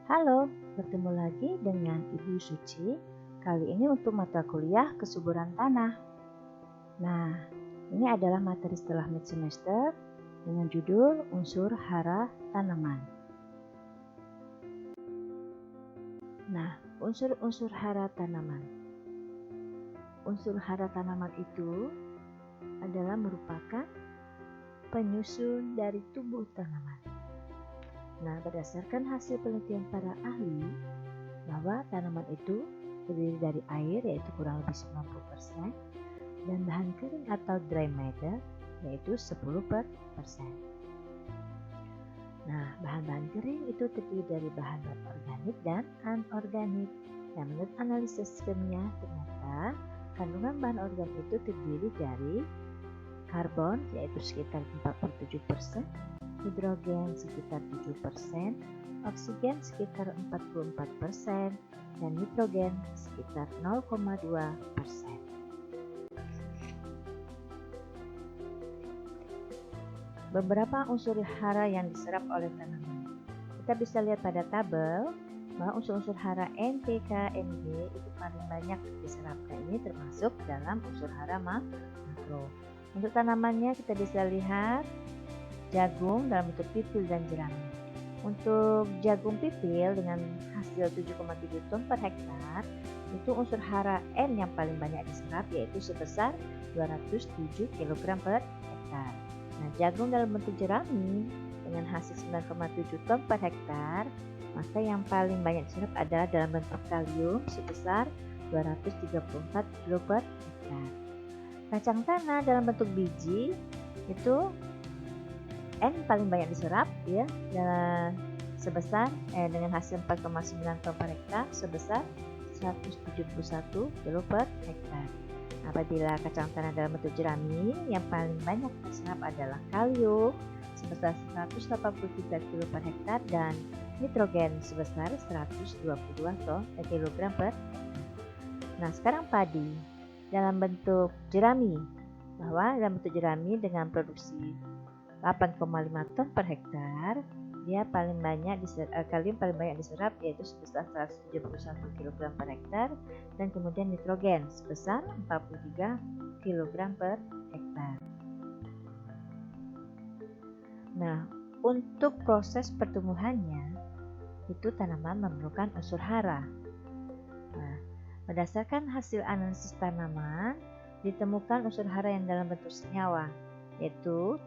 Halo, bertemu lagi dengan Ibu Suci. Kali ini untuk mata kuliah kesuburan tanah. Nah, ini adalah materi setelah mid semester dengan judul unsur hara tanaman. Nah, unsur-unsur hara tanaman. Unsur hara tanaman itu adalah merupakan penyusun dari tubuh tanaman. Nah, berdasarkan hasil penelitian para ahli, bahwa tanaman itu terdiri dari air yaitu kurang lebih 90% dan bahan kering atau dry matter yaitu 10%. Nah, bahan-bahan kering itu terdiri dari bahan organik dan anorganik. Dan menurut analisis kimia ternyata kandungan bahan organik itu terdiri dari karbon yaitu sekitar 47%, hidrogen sekitar 7%, oksigen sekitar 44%, dan nitrogen sekitar 0,2%. Beberapa unsur hara yang diserap oleh tanaman. Kita bisa lihat pada tabel bahwa unsur-unsur hara N, P, K, Mg itu paling banyak diserap. Dan ini termasuk dalam unsur hara makro. Untuk tanamannya kita bisa lihat jagung dalam bentuk pipil dan jerami. Untuk jagung pipil dengan hasil 7,7 ton per hektar, itu unsur hara N yang paling banyak diserap yaitu sebesar 207 kg per hektar. Nah, jagung dalam bentuk jerami dengan hasil 9,7 ton per hektar, maka yang paling banyak diserap adalah dalam bentuk kalium sebesar 234 kg per hektar. Kacang tanah dalam bentuk biji itu N paling banyak diserap ya sebesar dengan hasil 4,9 ton per hektar sebesar 171 kg per hektar. Apabila kacang tanah dalam bentuk jerami, yang paling banyak diserap adalah kalium sebesar 183 kg per hektar dan nitrogen sebesar 122 kg per hektar. Nah, sekarang padi dalam bentuk jerami, bahwa dalam bentuk jerami dengan produksi 8,5 ton per hektar, dia paling banyak kalium paling banyak diserap yaitu sebesar 171 kg per hektar dan kemudian nitrogen sebesar 43 kg per hektar. Nah, untuk proses pertumbuhannya itu tanaman memerlukan unsur hara. Nah, berdasarkan hasil analisis tanaman ditemukan unsur hara yang dalam bentuk senyawa yaitu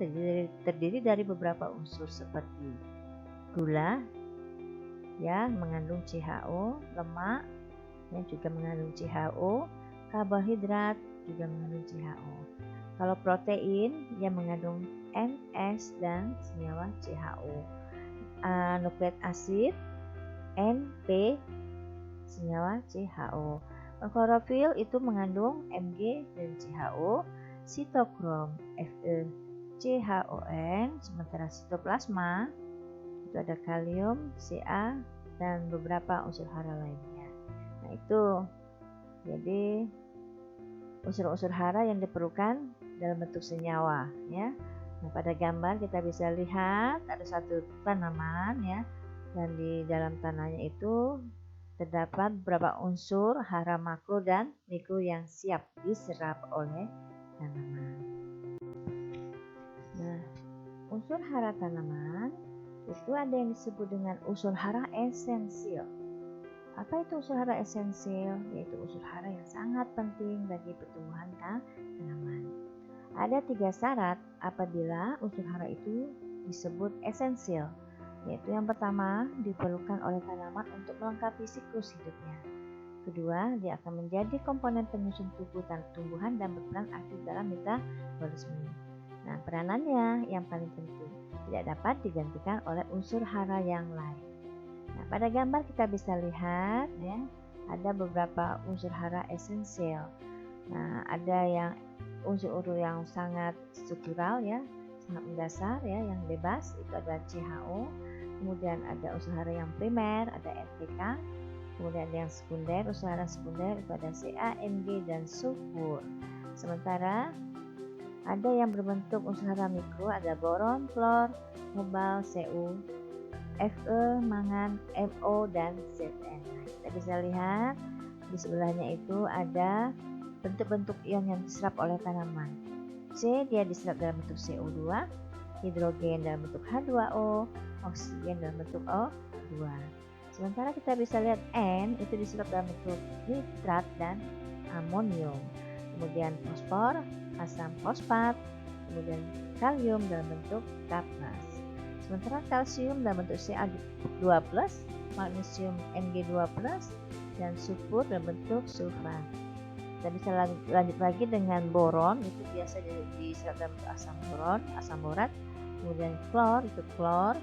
terdiri dari beberapa unsur seperti gula ya mengandung CHO, lemak yang juga mengandung CHO, karbohidrat juga mengandung CHO. Kalau protein yang mengandung NS dan senyawa CHO. Nukleik asid NP senyawa CHO. Klorofil itu mengandung Mg dan CHO, sitokrom Fe CHON, sementara sitoplasma itu ada kalium, Ca, dan beberapa unsur hara lainnya. Nah, itu jadi unsur-unsur hara yang diperlukan dalam bentuk senyawa ya. Nah, pada gambar kita bisa lihat ada satu tanaman ya, dan di dalam tanahnya itu terdapat beberapa unsur hara makro dan mikro yang siap diserap oleh tanaman. Nah, unsur hara tanaman itu ada yang disebut dengan unsur hara esensial. Apa itu unsur hara esensial? Yaitu unsur hara yang sangat penting bagi pertumbuhan tanaman. Ada 3 syarat apabila unsur hara itu disebut esensial, yaitu yang pertama diperlukan oleh tanaman untuk melengkapi siklus hidupnya. Kedua, dia akan menjadi komponen penyusun tubuh dan tumbuhan dan berperan aktif dalam metabolisme. Nah, peranannya yang paling penting tidak dapat digantikan oleh unsur hara yang lain. Nah, pada gambar kita bisa lihat ya, ada beberapa unsur hara esensial. Nah, ada yang unsur-unsur yang sangat struktural ya, sangat mendasar ya, yang bebas itu adalah CHO. Kemudian ada unsur hara yang primer, ada NPK. Kemudian ada yang sekunder, unsur hara sekunder itu ada Ca, Mg, dan sulfur. Sementara ada yang berbentuk unsur hara mikro, ada boron, klor, kobalt, Cu, Fe, mangan, Mo, dan Zn. Nah, kita bisa lihat di sebelahnya itu ada bentuk-bentuk ion yang diserap oleh tanaman. C, dia diserap dalam bentuk CO2, hidrogen dalam bentuk H2O, oksigen dalam bentuk O2. Sementara kita bisa lihat N itu diserap dalam bentuk nitrat dan amonium. Kemudian fosfor, asam fosfat, kemudian kalium dalam bentuk K+. Sementara kalsium dalam bentuk Ca2+, magnesium Mg2+, dan sulfur dalam bentuk sulfat. Kita bisa lanjut lagi dengan boron, itu biasa diserap dalam bentuk asam boron, asam borat. Kemudian klor itu klor,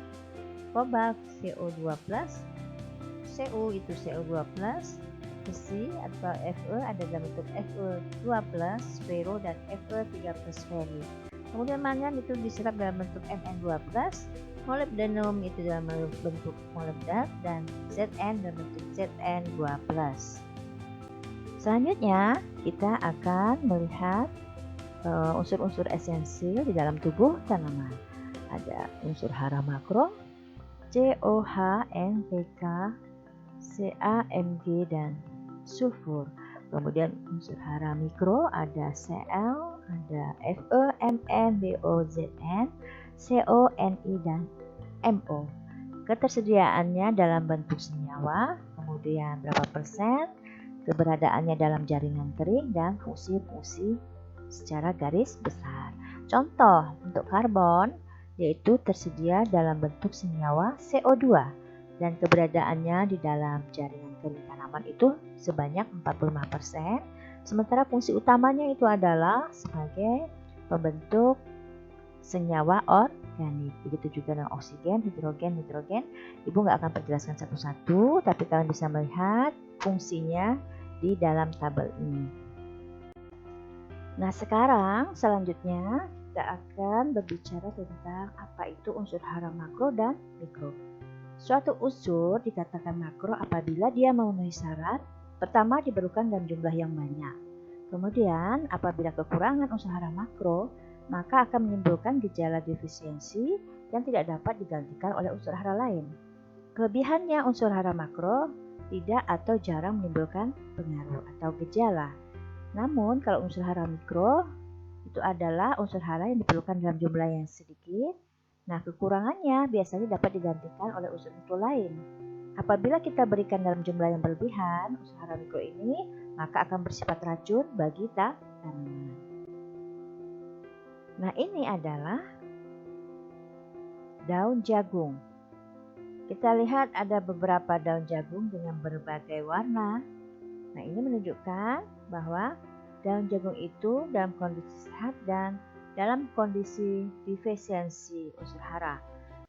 kobalt CO2+, Cu itu CO2+, besi atau Fe ada dalam bentuk Fe2+, fero, dan Fe3+ feri. Kemudian mangan itu diserap dalam bentuk Mn2+, molybdenum itu dalam bentuk molybdat, dan Zn dalam bentuk Zn2+. Selanjutnya kita akan melihat unsur-unsur esensial di dalam tubuh tanaman. Ada unsur hara makro, COH, NPK, Ca, Mg, dan sulfur. Kemudian unsur hara mikro ada Cl, ada Fe, Mn, Bo, Zn, Co, Ni, dan Mo. Ketersediaannya dalam bentuk senyawa, kemudian berapa persen, keberadaannya dalam jaringan kering, dan fungsi-fungsi secara garis besar. Contoh untuk karbon yaitu tersedia dalam bentuk senyawa CO2 dan keberadaannya di dalam jaringan kering tanaman itu sebanyak 45%, sementara fungsi utamanya itu adalah sebagai pembentuk senyawa organik. Begitu juga dengan oksigen, hidrogen. Ibu nggak akan perjelaskan satu-satu, tapi kalian bisa melihat fungsinya di dalam tabel ini. Nah, sekarang selanjutnya kita akan berbicara tentang apa itu unsur hara makro dan mikro. Suatu unsur dikatakan makro apabila dia memenuhi syarat. Pertama, diperlukan dalam jumlah yang banyak. Kemudian, apabila kekurangan unsur hara makro, maka akan menimbulkan gejala defisiensi yang tidak dapat digantikan oleh unsur hara lain. Kelebihannya unsur hara makro tidak atau jarang menimbulkan pengaruh atau gejala. Namun, kalau unsur hara mikro itu adalah unsur hara yang diperlukan dalam jumlah yang sedikit. Nah, kekurangannya biasanya dapat digantikan oleh unsur-unsur lain. Apabila kita berikan dalam jumlah yang berlebihan unsur hara mikro ini, maka akan bersifat racun bagi tanaman. Nah, ini adalah daun jagung. Kita lihat ada beberapa daun jagung dengan berbagai warna. Nah, ini menunjukkan bahwa daun jagung itu dalam kondisi sehat dan dalam kondisi defisiensi unsur hara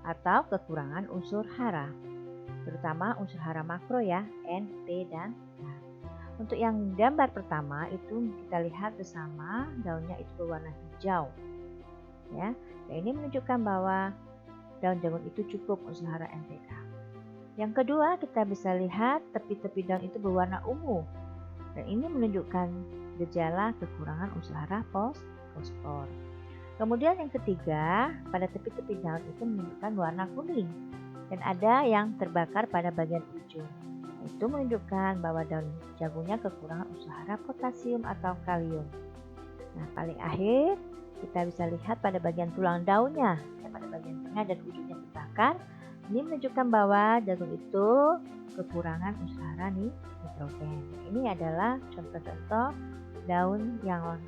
atau kekurangan unsur hara, terutama unsur hara makro ya, N, P, dan K. Untuk yang gambar pertama itu kita lihat bersama daunnya itu berwarna hijau, ya. Dan ini menunjukkan bahwa daun jagung itu cukup unsur hara NPK. Yang kedua, kita bisa lihat tepi-tepi daun itu berwarna ungu, dan ini menunjukkan gejala kekurangan unsur hara fosfor. Kemudian yang ketiga, pada tepi-tepi daun itu menunjukkan warna kuning dan ada yang terbakar pada bagian ujung. Itu menunjukkan bahwa daun jagungnya kekurangan unsur hara potasium atau kalium. Nah, paling akhir kita bisa lihat pada bagian tulang daunnya, pada bagian tengah dan ujungnya terbakar. Ini menunjukkan bahwa jagung itu kekurangan unsur hara nitrogen. Ini adalah contoh-contoh daun yang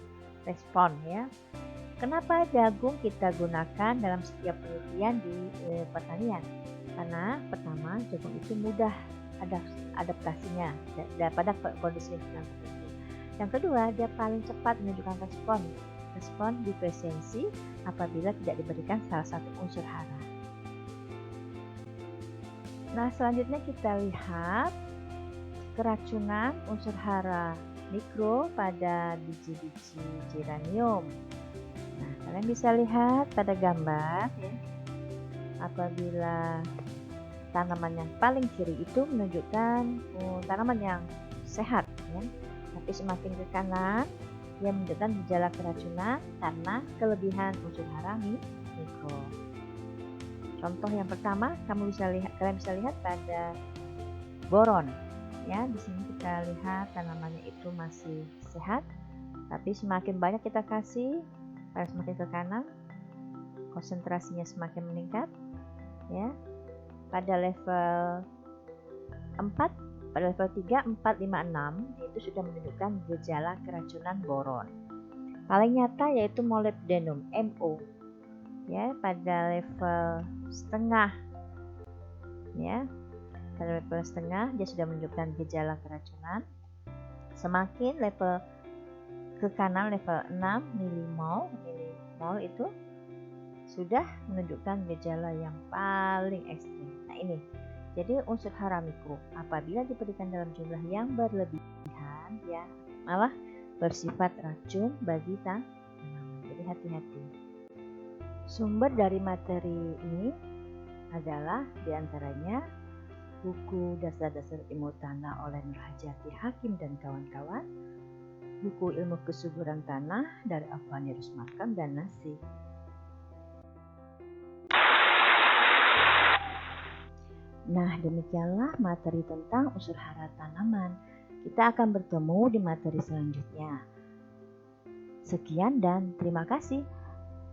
respon ya. Kenapa jagung kita gunakan dalam setiap penelitian di pertanian? Karena pertama, jagung itu mudah adaptasinya pada kondisi lingkungan tertentu. Yang kedua, dia paling cepat menunjukkan respon defisiensi apabila tidak diberikan salah satu unsur hara. Nah, selanjutnya kita lihat keracunan unsur hara mikro pada biji-biji geranium. Nah, kalian bisa lihat pada gambar ya, apabila tanaman yang paling kiri itu menunjukkan tanaman yang sehat ya. Tapi semakin ke kanan dia menunjukkan gejala keracunan karena kelebihan unsur hara mikro. Contoh yang pertama, kalian bisa lihat pada boron. Ya, di sini kita lihat tanamannya itu masih sehat, tapi semakin banyak kita kasih, semakin ke kanan, konsentrasinya semakin meningkat. Ya, pada level 4, pada level 3, 4, 5, 6 itu sudah menunjukkan gejala keracunan boron. Paling nyata yaitu molybdenum Mo. Ya, pada level setengah, ya, pada level setengah dia sudah menunjukkan gejala keracunan. Semakin level ke kanan, level 6 milimol itu sudah menunjukkan gejala yang paling ekstrim. Nah ini, jadi unsur hara mikro apabila diberikan dalam jumlah yang berlebihan, ya malah bersifat racun bagi tanaman. Jadi hati-hati. Sumber dari materi ini adalah diantaranya buku Dasar-Dasar Ilmu Tanah oleh Nurhajati Hakim dan kawan-kawan, buku Ilmu Kesuburan Tanah dari Afani Rusmakam dan Nasih. Nah, demikianlah materi tentang unsur hara tanaman. Kita akan bertemu di materi selanjutnya. Sekian dan terima kasih.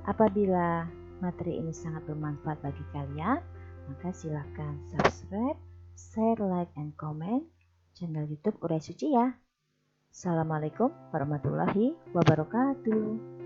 Apabila materi ini sangat bermanfaat bagi kalian, maka silakan subscribe, share, like, and comment channel YouTube Urai Suci ya. Assalamualaikum warahmatullahi wabarakatuh.